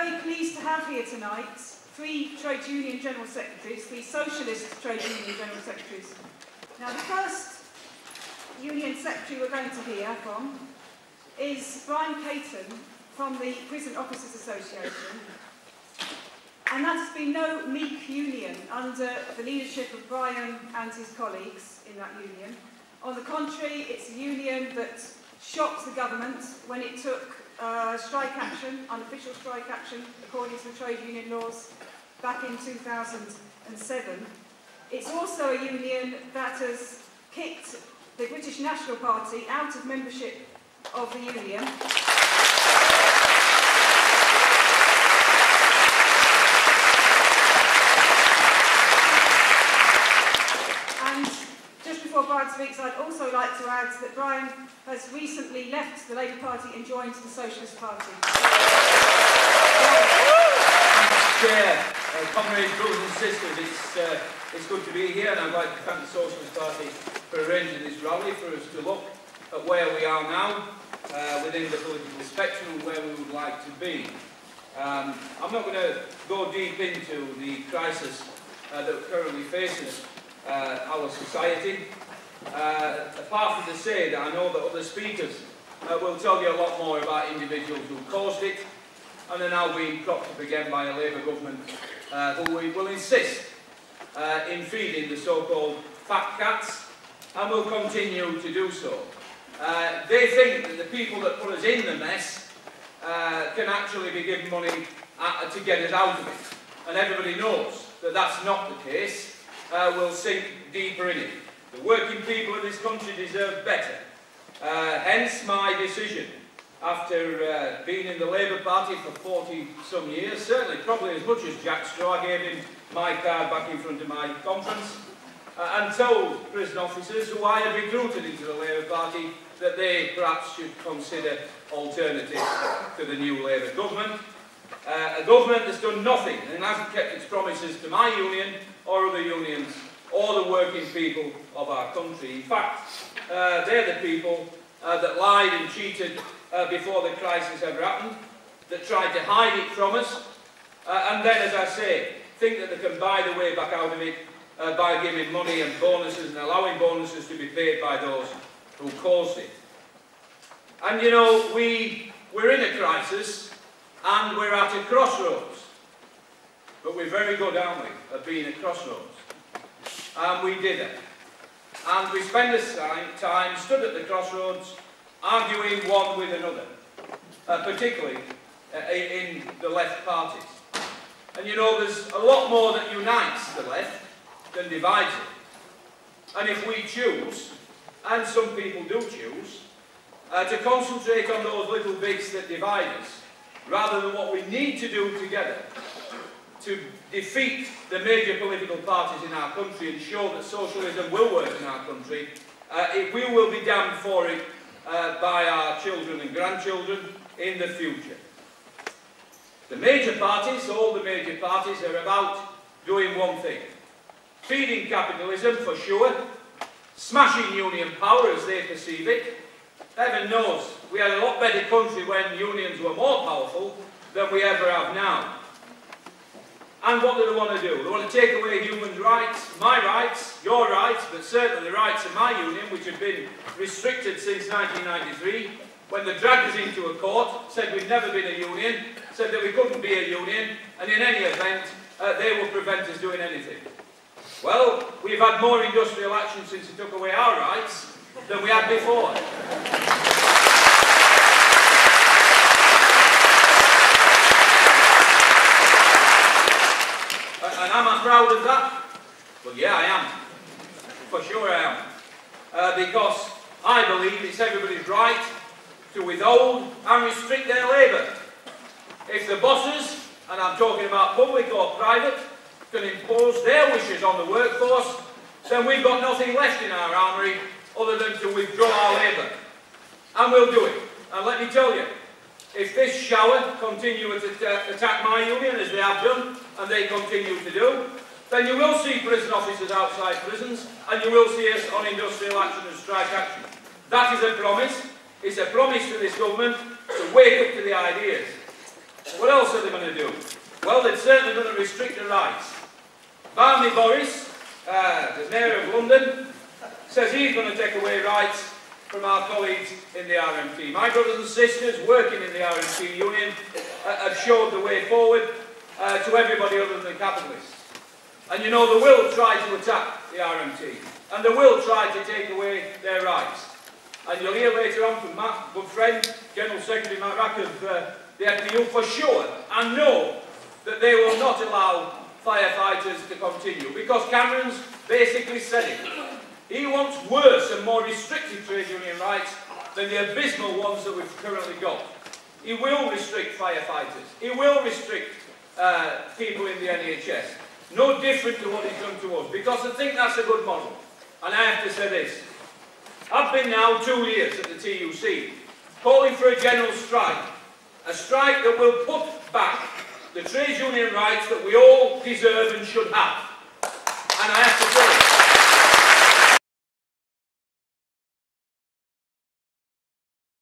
very pleased to have here tonight three trade union general secretaries, three socialist trade union general secretaries. Now, the first union secretary we're going to hear from is Brian Caton from the Prison Officers Association. And that has been no meek union under the leadership of Brian and his colleagues in that union. On the contrary, it's a union that shocked the government when it took strike action, unofficial strike action, according to the trade union laws, back in 2007. It's also a union that has kicked the British National Party out of membership of the union. Before Brian speaks, I'd also like to add that Brian has recently left the Labour Party and joined the Socialist Party. Chair, comrades, brothers and sisters, it's good to be here, and I'd like to thank the Socialist Party for arranging this rally for us to look at where we are now within the political spectrum and where we would like to be. I'm not going to go deep into the crisis that currently faces our society, apart from to say that I know that other speakers will tell you a lot more about individuals who caused it and are now being propped up again by a Labour government who will insist in feeding the so-called fat cats and will continue to do so. They think that the people that put us in the mess can actually be given money to get us out of it, and everybody knows that that's not the case. Will sink deeper in it. The working people of this country deserve better. Hence my decision, after being in the Labour Party for 40-some years, certainly probably as much as Jack Straw. I gave him my card back in front of my conference and told prison officers who I had recruited into the Labour Party that they perhaps should consider alternatives to the new Labour government. A government that's done nothing and hasn't kept its promises to my union or other unions or the working people of our country. In fact, they're the people that lied and cheated before the crisis ever happened, that tried to hide it from us, and then, as I say, think that they can buy the way back out of it by giving money and bonuses and allowing bonuses to be paid by those who caused it. And you know, we're in a crisis and we're at a crossroads. But we're very good, aren't we, at being at crossroads. And we did it. And we spent this time stood at the crossroads, arguing one with another, particularly in the left parties. And you know, there's a lot more that unites the left than divides it. And if we choose, and some people do choose, to concentrate on those little bits that divide us, rather than what we need to do together to defeat the major political parties in our country and show that socialism will work in our country, we will be damned for it by our children and grandchildren in the future. The major parties, all the major parties, are about doing one thing: feeding capitalism for sure, smashing union power as they perceive it. Heaven knows, we had a lot better country when unions were more powerful than we ever have now. And what do they want to do? They want to take away human rights, my rights, your rights, but certainly the rights of my union, which have been restricted since 1993, when they dragged us into a court, said we'd never been a union, said that we couldn't be a union, and in any event, they will prevent us doing anything. Well, we've had more industrial action since they took away our rights than we had before. And am I proud of that? Well, yeah, I am. For sure I am. Because I believe it's everybody's right to withhold and restrict their labour. If the bosses, and I'm talking about public or private, can impose their wishes on the workforce, then we've got nothing left in our armoury other than to withdraw our labour. And we'll do it. And let me tell you, if this shower continue to attack my union, as they have done, and they continue to do, then you will see prison officers outside prisons, and you will see us on industrial action and strike action. That is a promise. It's a promise to this government to wake up to the ideas. What else are they going to do? Well, they're certainly going to restrict the rights. Barney Boris, the Mayor of London, says he's going to take away rights from our colleagues in the RMT. My brothers and sisters working in the RMT union have showed the way forward to everybody other than the capitalists. And you know, they will try to attack the RMT, and they will try to take away their rights. And you'll hear later on from my good friend, General Secretary Matt Rack of the FPU, for sure, and know that they will not allow firefighters to continue, because Cameron's basically said it. He wants worse and more restrictive trade union rights than the abysmal ones that we've currently got. He will restrict firefighters. He will restrict people in the NHS. No different to what he's done to us, because I think that's a good model. And I have to say this. I've been now 2 years at the TUC, calling for a general strike. A strike that will put back the trade union rights that we all deserve and should have. And I have